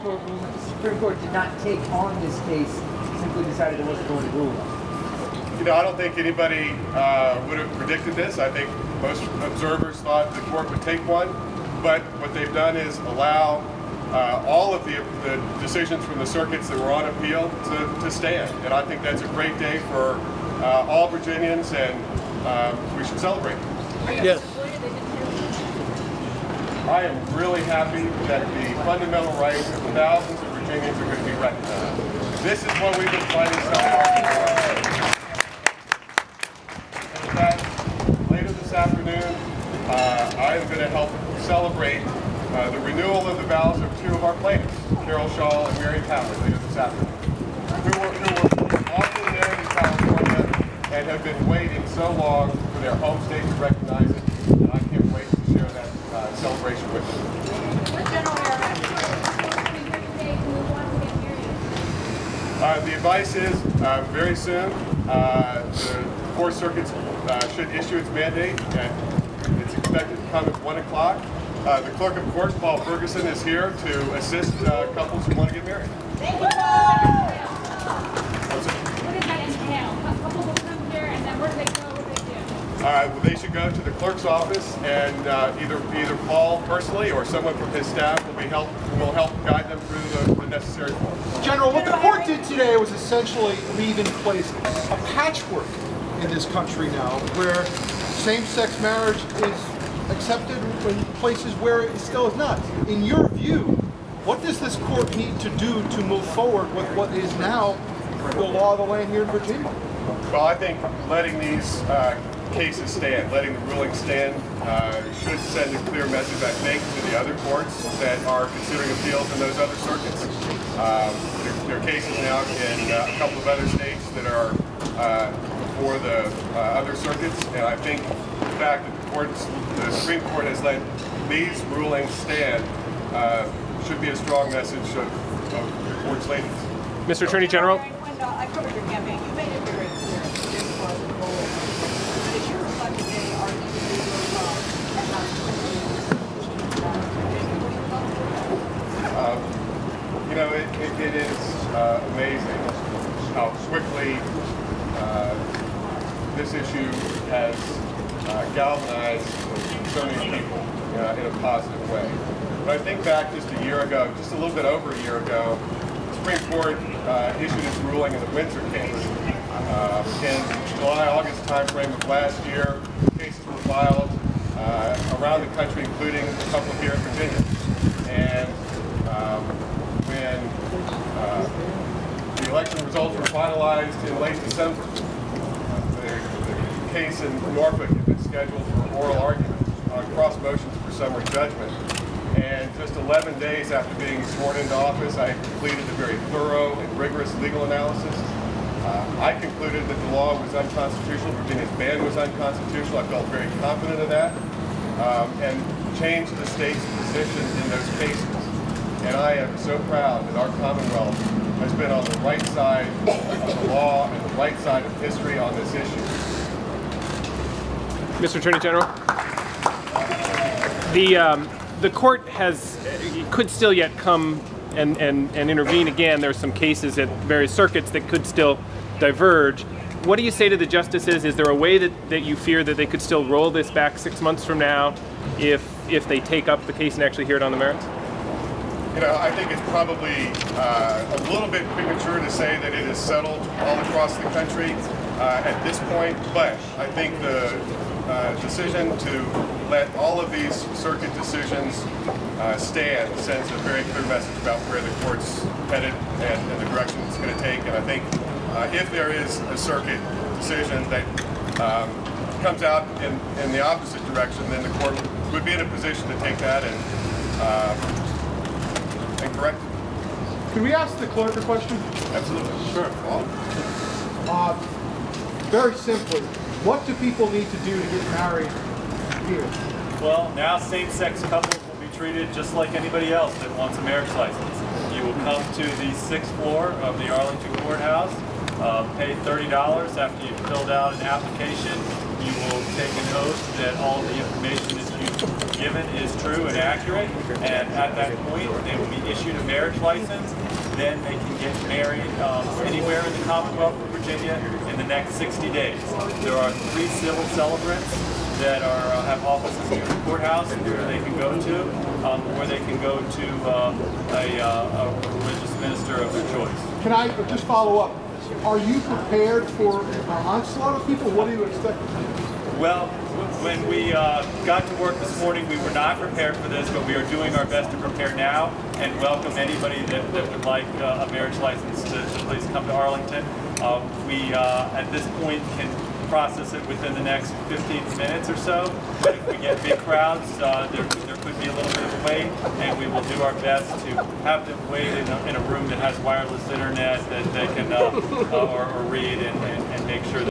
The Supreme Court did not take on this case, simply decided it wasn't going to rule on. You know, I don't think anybody would have predicted this. I think most observers thought the court would take one, but what they've done is allow all of the decisions from the circuits that were on appeal to stand. And I think that's a great day for all Virginians, and we should celebrate. Yes. I am really happy that the fundamental rights of thousands of Virginians are going to be recognized. This is what we've been fighting so hard for. In fact, later this afternoon, I am going to help celebrate the renewal of the vows of two of our plaintiffs, Carol Shaw and Mary Powers, later this afternoon, who were lawfully married in California and have been waiting so long for their home state to recognize it. And I can't wait to share that celebration with them. The advice is very soon. The Fourth Circuit should issue its mandate, and it's expected to come at 1 o'clock. The clerk of court, Paul Ferguson, is here to assist couples who want to get married. Thank you. What does that entail? Couples will come here, and then where do they go? What do they do? Well, they should go to the clerk's office, and either Paul personally or someone from his staff will help guide them through the necessary forms. General, what the court did today was essentially leave in place a patchwork in this country now, where same-sex marriage is accepted in places where it still is not. In your view, what does this court need to do to move forward with what is now the law of the land here in Virginia? Well, I think letting these cases stand, letting the ruling stand, should send a clear message, I think, to the other courts that are considering appeals in those other circuits. There are cases now in a couple of other states that are before the other circuits, and I think the fact that the Supreme Court has let these rulings stand should be a strong message of the court's ladies. Mr. Attorney General? I covered your campaign. You made it very clear that this was the goal. But as you reflect today, are you you know, it is amazing how quickly this issue has galvanized so many people in a positive way. But I think back just a year ago, just a little bit over a year ago, the Supreme Court issued its ruling in the Windsor case. In July-August timeframe of last year, cases were filed around the country, including a couple here in Virginia. And when the election results were finalized in late December, the case in Norfolk had been scheduled for oral argument on cross motions for summary judgment. And just 11 days after being sworn into office, I completed a very thorough and rigorous legal analysis. I concluded that the law was unconstitutional, Virginia's ban was unconstitutional. I felt very confident of that, and changed the state's position in those cases. And I am so proud that our Commonwealth has been on the right side of the law and the right side of history on this issue. Mr. Attorney General? The court could still yet come and intervene again. There's some cases at various circuits that could still diverge. What do you say to the justices? Is there a way that you fear that they could still roll this back 6 months from now if they take up the case and actually hear it on the merits? You know, I think it's probably a little bit premature to say that it is settled all across the country at this point, but I think the decision to let all of these circuit decisions stand sends a very clear message about where the court's headed and the direction it's going to take. And I think if there is a circuit decision that comes out in the opposite direction, then the court would be in a position to take that and correct it. Can we ask the clerk a question? Absolutely. Sure. Very simply, what do people need to do to get married here? Well, now same-sex couples will be treated just like anybody else that wants a marriage license. You will come to the 6th floor of the Arlington Courthouse, pay $30 after you've filled out an application. You will take an oath that all the information that you given is true and accurate, and at that point they will be issued a marriage license. Then they can get married anywhere in the Commonwealth of Virginia in the next 60 days. There are 3 civil celebrants that have offices near the courthouse where they can go to, or they can go to a religious minister of their choice. Can I just follow up? Are you prepared for an onslaught of people? What do you expect? Well, when we got to work this morning, we were not prepared for this, but we are doing our best to prepare now and welcome anybody that would like a marriage license to please come to Arlington. We, at this point, can process it within the next 15 minutes or so. But if we get big crowds, there could be a little bit of a wait, and we will do our best to have them wait in a room that has wireless internet that they can or read and make sure that